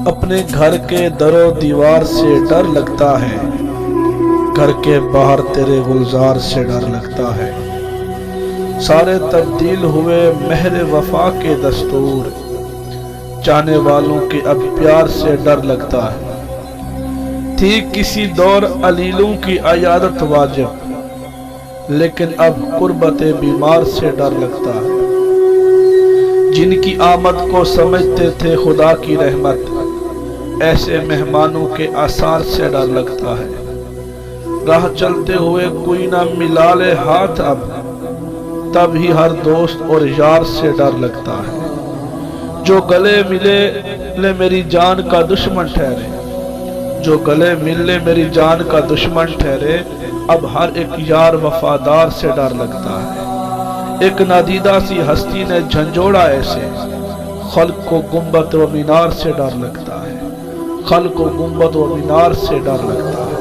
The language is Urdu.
اپنے گھر کے در و دیوار سے ڈر لگتا ہے، گھر کے باہر تیرے گلزار سے ڈر لگتا ہے۔ سارے تبدیل ہوئے مہر وفا کے دستور، چاہنے والوں کے اب پیار سے ڈر لگتا ہے۔ تھی کسی دور علیلوں کی عیادت واجب، لیکن اب قربت بیمار سے ڈر لگتا ہے۔ جن کی آمد کو سمجھتے تھے خدا کی رحمت، ایسے مہمانوں کے آثار سے ڈر لگتا ہے۔ راہ چلتے ہوئے کوئی نہ ملا لے ہاتھ اب، تب ہی ہر دوست اور یار سے ڈر لگتا ہے۔ جو گلے ملے لے میری جان کا دشمن ٹھہرے، جو گلے مل لے میری جان کا دشمن ٹھہرے، اب ہر ایک یار وفادار سے ڈر لگتا ہے۔ ایک نادیدہ سی ہستی نے جھنجھوڑا ایسے، خلق کو گنبد و مینار سے ڈر لگتا ہے، خلق کو گنبد و مینار سے ڈر لگتا ہے۔